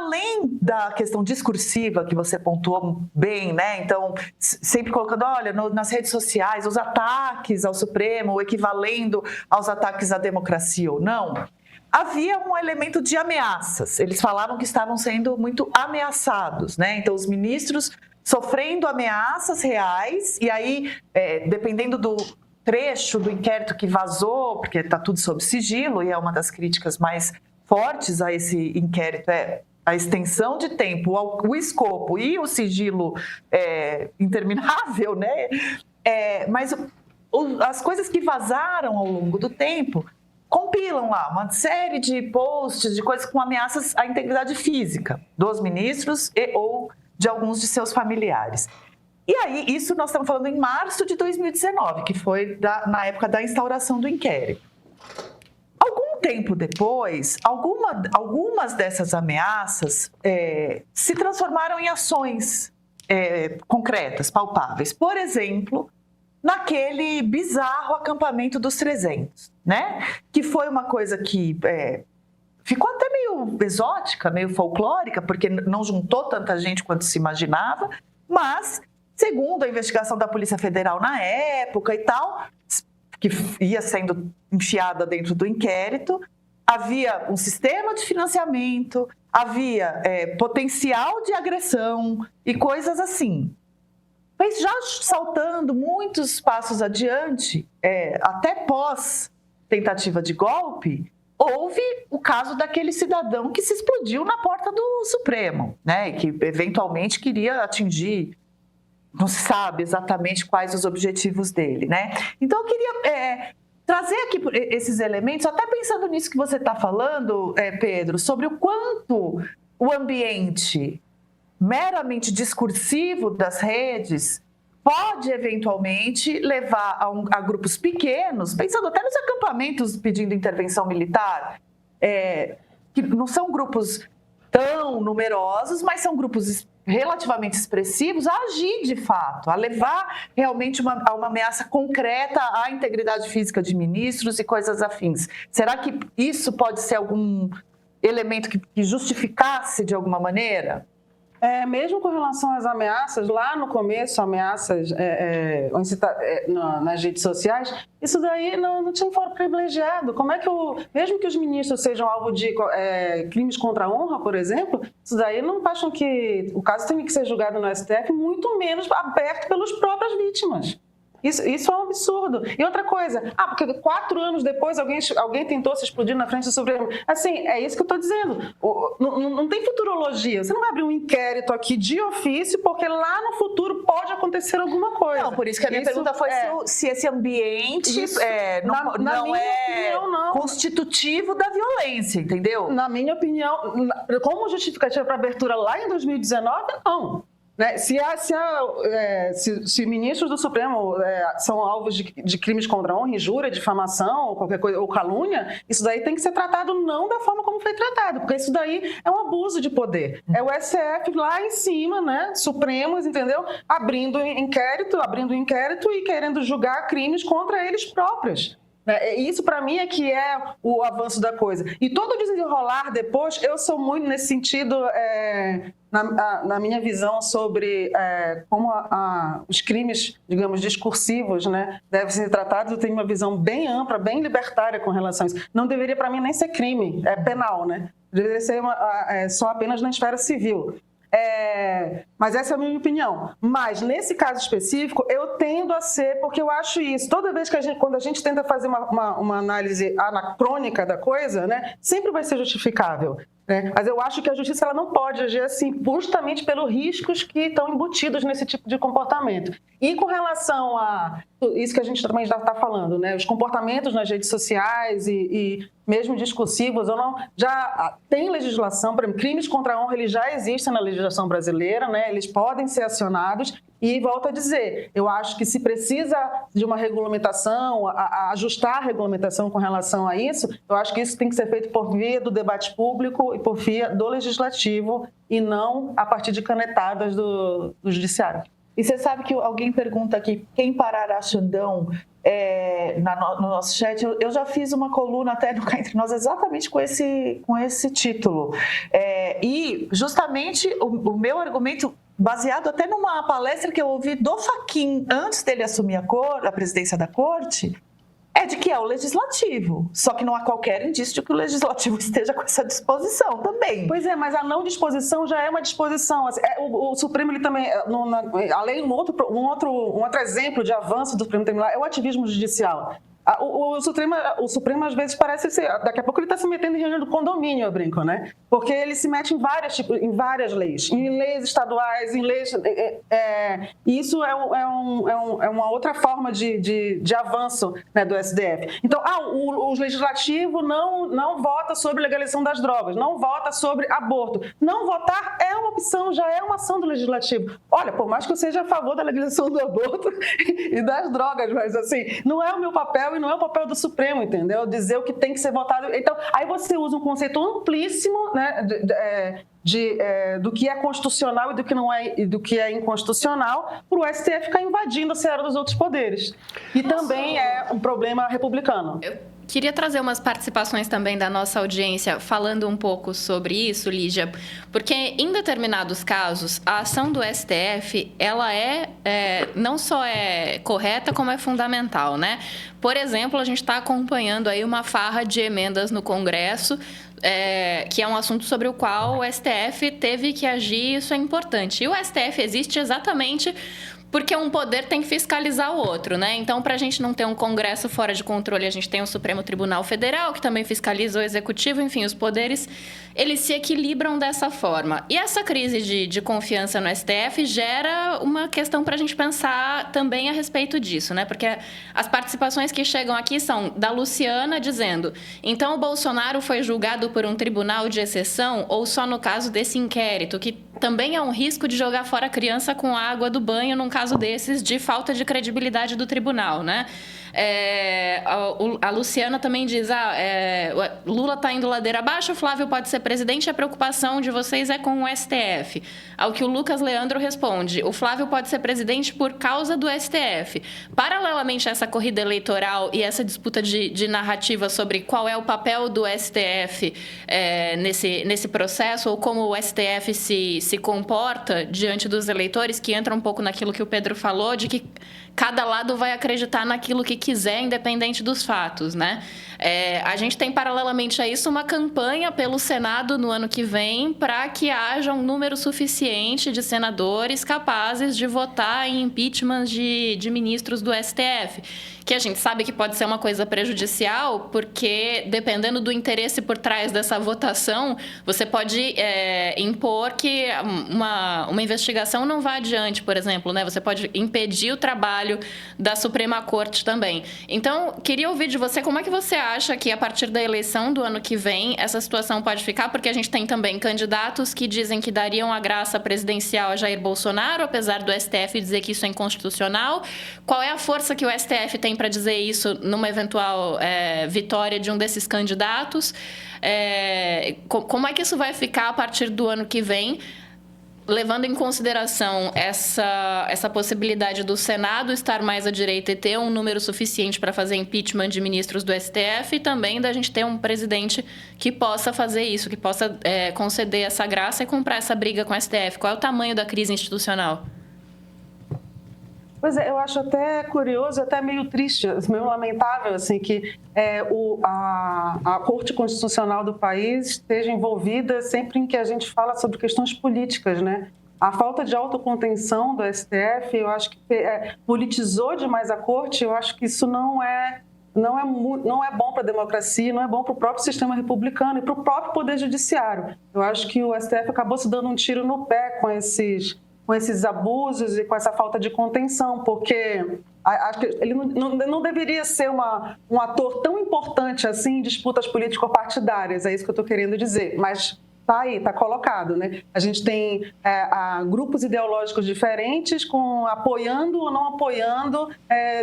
além da questão discursiva que você pontuou bem, né? Então, sempre colocando, olha, nas redes sociais, os ataques ao Supremo, equivalendo aos ataques à democracia ou não, havia um elemento de ameaças. Eles falavam que estavam sendo muito ameaçados, né? Então, os ministros sofrendo ameaças reais, e aí, dependendo do trecho do inquérito que vazou, porque está tudo sob sigilo, e é uma das críticas mais fortes a esse inquérito, a extensão de tempo, o escopo e o sigilo interminável, né? Mas as coisas que vazaram ao longo do tempo compilam lá uma série de posts, de coisas com ameaças à integridade física dos ministros ou de alguns de seus familiares. E aí, isso nós estamos falando em março de 2019, que foi na época da instauração do inquérito. Algum tempo depois, algumas dessas ameaças se transformaram em ações concretas, palpáveis. Por exemplo, naquele bizarro acampamento dos 300, né? Que foi uma coisa que ficou até meio exótica, meio folclórica, porque não juntou tanta gente quanto se imaginava, mas, segundo a investigação da Polícia Federal na época e tal, que ia sendo enfiada dentro do inquérito, havia um sistema de financiamento, havia potencial de agressão e coisas assim. Mas já saltando muitos passos adiante, até pós tentativa de golpe, houve o caso daquele cidadão que se explodiu na porta do Supremo, né? E que eventualmente queria atingir, não se sabe exatamente quais os objetivos dele, né? Então eu queria trazer aqui esses elementos, até pensando nisso que você está falando, Pedro, sobre o quanto o ambiente meramente discursivo das redes pode eventualmente levar a grupos pequenos, pensando até nos acampamentos pedindo intervenção militar, que não são grupos tão numerosos, mas são grupos relativamente expressivos, a agir de fato, a levar realmente a uma ameaça concreta à integridade física de ministros e coisas afins. Será que isso pode ser algum elemento que justificasse de alguma maneira? Mesmo com relação às ameaças, lá no começo, ameaças nas redes sociais, isso daí não tinha um foro privilegiado. Como é que mesmo que os ministros sejam alvo de crimes contra a honra, por exemplo, isso daí não acham que o caso tem que ser julgado no STF, muito menos aberto pelas próprias vítimas. Isso é um absurdo. E outra coisa, porque 4 anos depois alguém tentou se explodir na frente do Supremo. Assim, é isso que eu estou dizendo. Não tem futurologia. Você não vai abrir um inquérito aqui de ofício, porque lá no futuro pode acontecer alguma coisa. Não, por isso que a minha pergunta foi se esse ambiente não é constitutivo da violência, entendeu? Na minha opinião, como justificativa para abertura lá em 2019, não. Né? Se ministros do Supremo são alvos de crimes contra a honra, injúria, difamação, ou qualquer coisa, ou calúnia, isso daí tem que ser tratado não da forma como foi tratado, porque isso daí é um abuso de poder. É o STF lá em cima, né, Supremos, entendeu? Abrindo inquérito e querendo julgar crimes contra eles próprios. Isso, para mim, é que é o avanço da coisa. E todo o desenrolar depois, eu sou muito nesse sentido, na minha visão sobre como os crimes, digamos, discursivos, né, devem ser tratados. Eu tenho uma visão bem ampla, bem libertária com relação a isso. Não deveria, para mim, nem ser crime, penal, né? Deveria ser só apenas na esfera civil. Mas essa é a minha opinião. Mas, nesse caso específico, eu tendo a ser, porque eu acho isso, toda vez que quando a gente tenta fazer uma análise anacrônica da coisa, né, sempre vai ser justificável. Né? Mas eu acho que a justiça ela não pode agir assim, justamente pelos riscos que estão embutidos nesse tipo de comportamento. E com relação a isso que a gente também já está falando, né? Os comportamentos nas redes sociais e mesmo discursivos, ou não, já tem legislação, por exemplo, crimes contra a honra, eles já existem na legislação brasileira, né? Eles podem ser acionados. E volto a dizer, eu acho que se precisa de uma regulamentação, ajustar a regulamentação com relação a isso, eu acho que isso tem que ser feito por via do debate público e por via do legislativo e não a partir de canetadas do judiciário. E você sabe que alguém pergunta aqui, quem parará Xandão? no nosso chat, eu já fiz uma coluna até no Cá Entre Nós exatamente com esse título. E justamente o meu argumento, baseado até numa palestra que eu ouvi do Fachin antes dele assumir a presidência da corte, é de que é o legislativo. Só que não há qualquer indício de que o legislativo esteja com essa disposição também. Pois é, mas a não disposição já é uma disposição. O Supremo, ele também, além um outro exemplo de avanço do Supremo Tribunal é o ativismo judicial. O Supremo, às vezes, parece ser... Daqui a pouco ele está se metendo em reunião do condomínio, eu brinco, né? Porque ele se mete em várias leis. Em leis estaduais, em leis... E isso é uma outra forma de avanço, né, do STF. Então, o legislativo não vota sobre legalização das drogas, não vota sobre aborto. Não votar é uma opção, já é uma ação do legislativo. Olha, por mais que eu seja a favor da legalização do aborto e das drogas, mas, assim, não é o meu papel e não é o papel do Supremo, entendeu? Dizer o que tem que ser votado. Então, aí você usa um conceito amplíssimo, né, do que é constitucional e do que não é, e do que é inconstitucional, para o STF ficar invadindo a seara dos outros poderes. E também é um problema republicano. Queria trazer umas participações também da nossa audiência falando um pouco sobre isso, Lígia, porque em determinados casos a ação do STF ela não só é correta como é fundamental, né? Por exemplo, a gente está acompanhando aí uma farra de emendas no Congresso, que é um assunto sobre o qual o STF teve que agir, isso é importante. E o STF existe exatamente porque um poder tem que fiscalizar o outro, né? Então, para a gente não ter um Congresso fora de controle, a gente tem o Supremo Tribunal Federal, que também fiscaliza o Executivo, enfim, os poderes, eles se equilibram dessa forma. E essa crise de confiança no STF gera uma questão para a gente pensar também a respeito disso, né? Porque as participações que chegam aqui são da Luciana dizendo: então o Bolsonaro foi julgado por um tribunal de exceção ou só no caso desse inquérito, que também é um risco de jogar fora a criança com a água do banho num caso desses de falta de credibilidade do tribunal, né? A Luciana também diz: Lula está indo ladeira abaixo, o Flávio pode ser presidente, a preocupação de vocês é com o STF. Ao que o Lucas Leandro responde: o Flávio pode ser presidente por causa do STF. Paralelamente a essa corrida eleitoral e essa disputa de narrativa sobre qual é o papel do STF nesse processo, ou como o STF se comporta diante dos eleitores, que entra um pouco naquilo que o Pedro falou, de que cada lado vai acreditar naquilo que quiser, independente dos fatos, né? A gente tem, paralelamente a isso, uma campanha pelo Senado no ano que vem para que haja um número suficiente de senadores capazes de votar em impeachment de ministros do STF, que a gente sabe que pode ser uma coisa prejudicial, porque, dependendo do interesse por trás dessa votação, você pode impor que uma investigação não vá adiante, por exemplo, né? Você pode impedir o trabalho da Suprema Corte também. Então, queria ouvir de você como é que você acha que, a partir da eleição do ano que vem, essa situação pode ficar, porque a gente tem também candidatos que dizem que dariam a graça presidencial a Jair Bolsonaro, apesar do STF dizer que isso é inconstitucional. Qual é a força que o STF tem para dizer isso numa eventual vitória de um desses candidatos? Como é que isso vai ficar a partir do ano que vem, levando em consideração essa possibilidade do Senado estar mais à direita e ter um número suficiente para fazer impeachment de ministros do STF, e também da gente ter um presidente que possa fazer isso, que possa conceder essa graça e comprar essa briga com o STF? Qual é o tamanho da crise institucional? Pois é, eu acho até curioso, até meio triste, meio lamentável, assim, que a Corte Constitucional do país esteja envolvida sempre em que a gente fala sobre questões políticas, né? A falta de autocontenção do STF, eu acho que politizou demais a Corte, eu acho que isso não é bom para a democracia, não é bom para o próprio sistema republicano e para o próprio Poder Judiciário. Eu acho que o STF acabou se dando um tiro no pé com esses abusos e com essa falta de contenção, porque acho que ele não deveria ser um ator tão importante assim em disputas político-partidárias, é isso que eu estou querendo dizer, mas está aí, está colocado, né? A gente tem grupos ideológicos diferentes apoiando ou não apoiando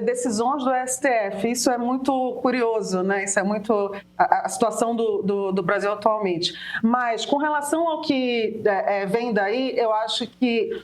decisões do STF. Isso é muito curioso, né? Isso é muito a situação do Brasil atualmente. Mas, com relação ao que vem daí, eu acho que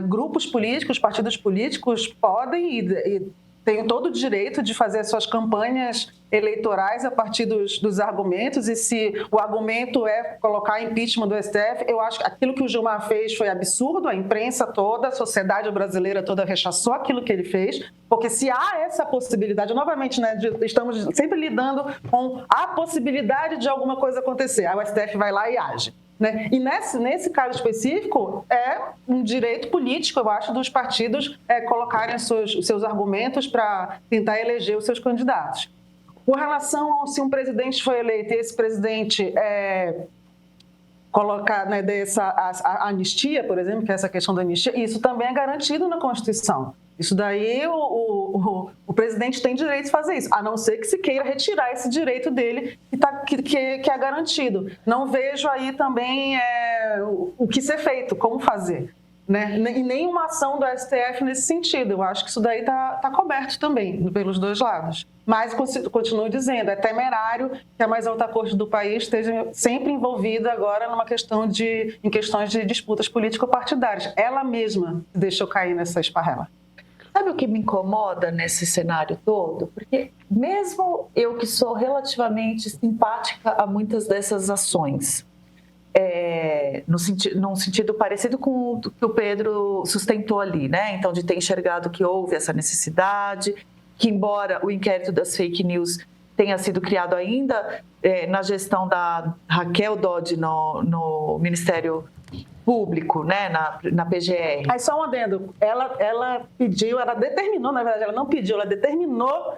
grupos políticos, partidos políticos podem e tem todo o direito de fazer as suas campanhas eleitorais a partir dos argumentos, e se o argumento é colocar impeachment do STF, eu acho que aquilo que o Gilmar fez foi absurdo, a imprensa toda, a sociedade brasileira toda rechaçou aquilo que ele fez, porque se há essa possibilidade, novamente, né, estamos sempre lidando com a possibilidade de alguma coisa acontecer, aí o STF vai lá e age. Né? E nesse caso específico, é um direito político, eu acho, dos partidos colocarem os seus argumentos para tentar eleger os seus candidatos. Com relação ao se um presidente foi eleito e esse presidente colocar, né, a anistia, por exemplo, que é essa questão da anistia, isso também é garantido na Constituição. Isso daí o presidente tem direito de fazer isso, a não ser que se queira retirar esse direito dele que é garantido. Não vejo aí também o que ser feito, como fazer. Né? E nenhuma ação do STF nesse sentido. Eu acho que isso daí está coberto também, pelos dois lados. Mas continuo dizendo, é temerário que a mais alta corte do país esteja sempre envolvida agora em questões de disputas político-partidárias. Ela mesma deixou cair nessa esparrela. Sabe o que me incomoda nesse cenário todo? Porque mesmo eu que sou relativamente simpática a muitas dessas ações, num sentido parecido com o que o Pedro sustentou ali, né? Então, de ter enxergado que houve essa necessidade, que embora o inquérito das fake news tenha sido criado ainda na gestão da Raquel Dodge no Ministério Público, né, na PGR. Aí só um adendo, ela determinou, na verdade, ela não pediu, ela determinou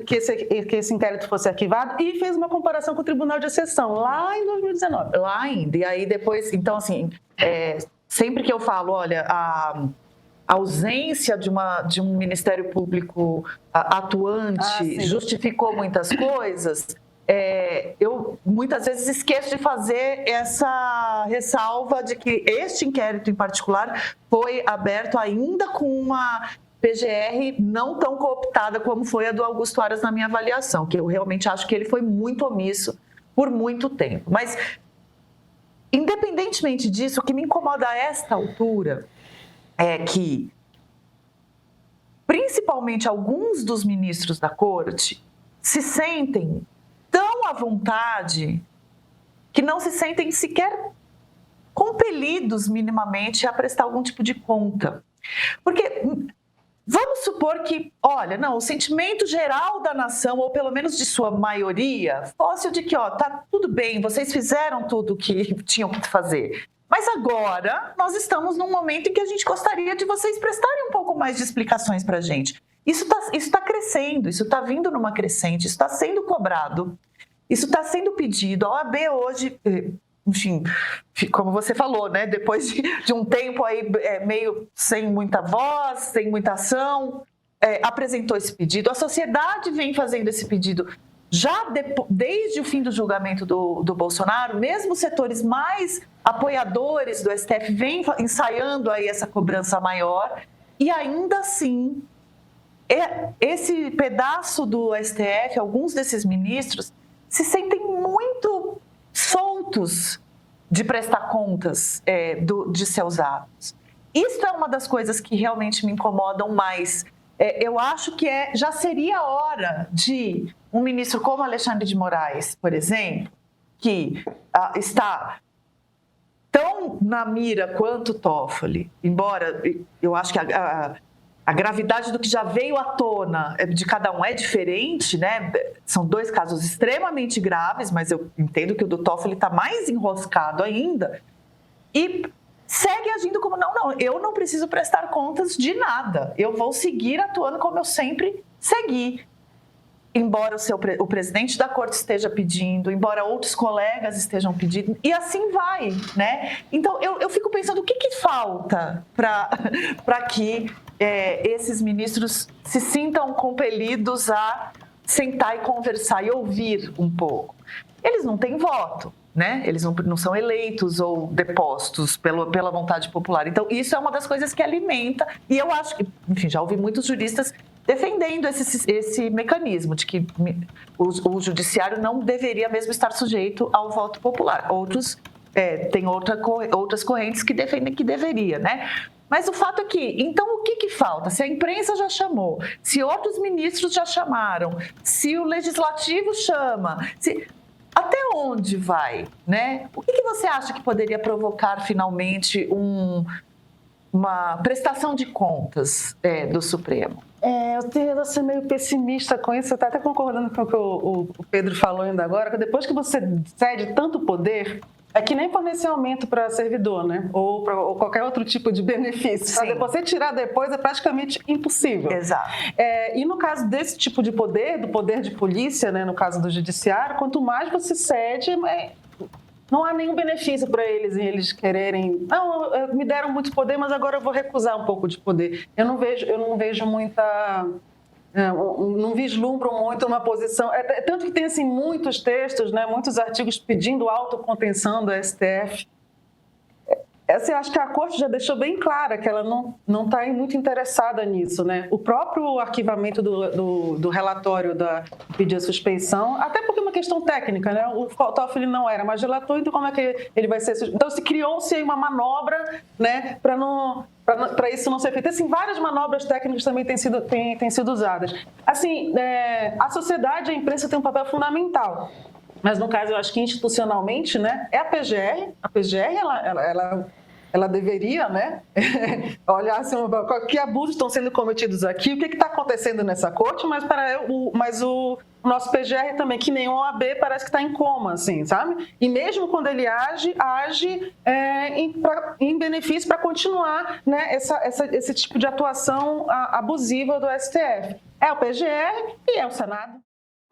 que esse inquérito fosse arquivado e fez uma comparação com o Tribunal de Exceção, lá em 2019. Lá ainda, e aí depois, então assim, sempre que eu falo, olha, a ausência de um Ministério Público atuante justificou muitas coisas, eu muitas vezes esqueço de fazer essa ressalva de que este inquérito em particular foi aberto ainda com uma PGR não tão cooptada como foi a do Augusto Aras na minha avaliação, que eu realmente acho que ele foi muito omisso por muito tempo. Mas, independentemente disso, o que me incomoda a esta altura é que, principalmente alguns dos ministros da Corte, se sentem tão à vontade que não se sentem sequer compelidos minimamente a prestar algum tipo de conta. Porque vamos supor que, olha, não, o sentimento geral da nação, ou pelo menos de sua maioria, fosse o de que, tá tudo bem, vocês fizeram tudo o que tinham que fazer. Mas agora nós estamos num momento em que a gente gostaria de vocês prestarem um pouco mais de explicações para a gente. Isso está crescendo, isso está vindo numa crescente, isso está sendo cobrado, isso está sendo pedido. A OAB hoje, enfim, como você falou, né, depois de um tempo aí meio sem muita voz, sem muita ação, apresentou esse pedido. A sociedade vem fazendo esse pedido já desde o fim do julgamento do Bolsonaro. Mesmo os setores mais apoiadores do STF vêm ensaiando aí essa cobrança maior, e ainda assim esse pedaço do STF, alguns desses ministros, se sentem muito soltos de prestar contas de seus atos. Isso é uma das coisas que realmente me incomodam mais. Eu acho que já seria a hora de um ministro como Alexandre de Moraes, por exemplo, que está tão na mira quanto Toffoli, embora eu acho que a gravidade do que já veio à tona de cada um é diferente, né? São dois casos extremamente graves, mas eu entendo que o do Toffoli está mais enroscado ainda. E segue agindo como, não, eu não preciso prestar contas de nada. Eu vou seguir atuando como eu sempre segui. Embora o presidente da corte esteja pedindo, embora outros colegas estejam pedindo, e assim vai, né? Então, eu fico pensando, o que falta para que esses ministros se sintam compelidos a sentar e conversar e ouvir um pouco? Eles não têm voto, né? Eles não são eleitos ou depostos pela vontade popular. Então, isso é uma das coisas que alimenta, e eu acho que, enfim, já ouvi muitos juristas defendendo esse mecanismo de que o judiciário não deveria mesmo estar sujeito ao voto popular. Outros têm outras correntes que defendem que deveria, né? Mas o fato é que, então o que falta? Se a imprensa já chamou, se outros ministros já chamaram, se o legislativo chama, até onde vai, né? O que você acha que poderia provocar finalmente uma prestação de contas do Supremo? Eu tendo a ser meio pessimista com isso, eu estou até concordando com o que o Pedro falou ainda agora, que depois que você cede tanto poder, é que nem fornecer aumento para servidor, né? Ou qualquer outro tipo de benefício. Para você tirar depois é praticamente impossível. Exato. E no caso desse tipo de poder, do poder de polícia, né, no caso do judiciário, quanto mais você cede, não há nenhum benefício para eles em eles quererem. Não, me deram muito poder, mas agora eu vou recusar um pouco de poder. Eu não vejo muita. Não vislumbro muito uma posição. Tanto que tem assim, muitos textos, né, muitos artigos pedindo autocontenção do STF. Eu acho que a Corte já deixou bem clara que ela não está muito interessada nisso, né? O próprio arquivamento do relatório da pedir a suspeição, até porque é uma questão técnica, né? O Toffoli não era mais relator, então como é que ele vai ser? Então criou-se aí uma manobra, né, para isso não ser feito. Assim, várias manobras técnicas também têm sido usadas. Assim, a sociedade e a imprensa têm um papel fundamental. Mas, no caso, eu acho que institucionalmente, né, é a PGR. A PGR, ela deveria, né, olhar assim, que abusos estão sendo cometidos aqui, o que está acontecendo nessa corte, mas o nosso PGR também, que nem o OAB, parece que está em coma, assim, sabe? E mesmo quando ele age em benefício para continuar, né, esse tipo de atuação abusiva do STF. É o PGR e é o Senado.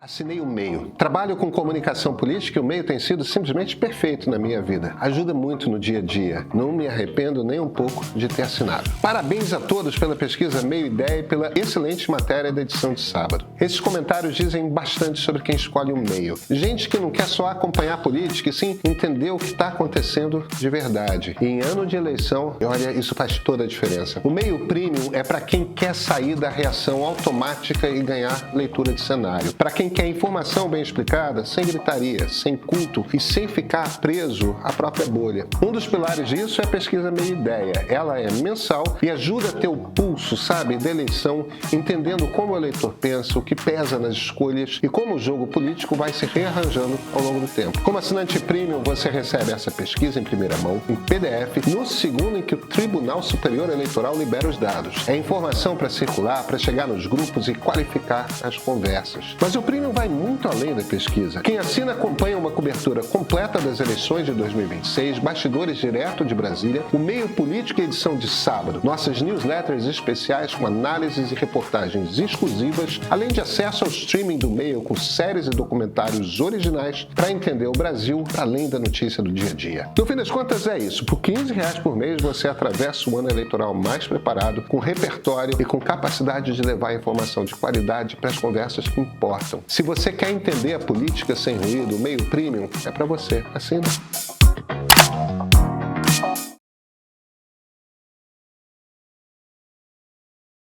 Assinei o MEIO. Trabalho com comunicação política e o MEIO tem sido simplesmente perfeito na minha vida. Ajuda muito no dia a dia. Não me arrependo nem um pouco de ter assinado. Parabéns a todos pela pesquisa Meio Ideia e pela excelente matéria da edição de sábado. Esses comentários dizem bastante sobre quem escolhe o MEIO. Gente que não quer só acompanhar a política e sim entender o que está acontecendo de verdade. E em ano de eleição, olha, isso faz toda a diferença. O MEIO Premium é para quem quer sair da reação automática e ganhar leitura de cenário. Para quem quer informação bem explicada, sem gritaria, sem culto e sem ficar preso à própria bolha. Um dos pilares disso é a pesquisa Meia Ideia. Ela é mensal e ajuda a ter o pulso, sabe, da eleição, entendendo como o eleitor pensa, o que pesa nas escolhas e como o jogo político vai se rearranjando ao longo do tempo. Como assinante premium, você recebe essa pesquisa em primeira mão, em PDF, no segundo em que o Tribunal Superior Eleitoral libera os dados. É informação para circular, para chegar nos grupos e qualificar as conversas. Mas o Premium vai muito além da pesquisa. Quem assina acompanha uma cobertura completa das eleições de 2026, bastidores direto de Brasília, o Meio Político e edição de sábado, nossas newsletters especiais com análises e reportagens exclusivas, além de acesso ao streaming do Meio com séries e documentários originais para entender o Brasil para além da notícia do dia a dia. No fim das contas é isso. Por R$15 por mês você atravessa o ano eleitoral mais preparado, com repertório e com capacidade de levar informação de qualidade para as conversas que importam. Se você quer entender a política sem ruído, o Meio Premium é para você. Assina.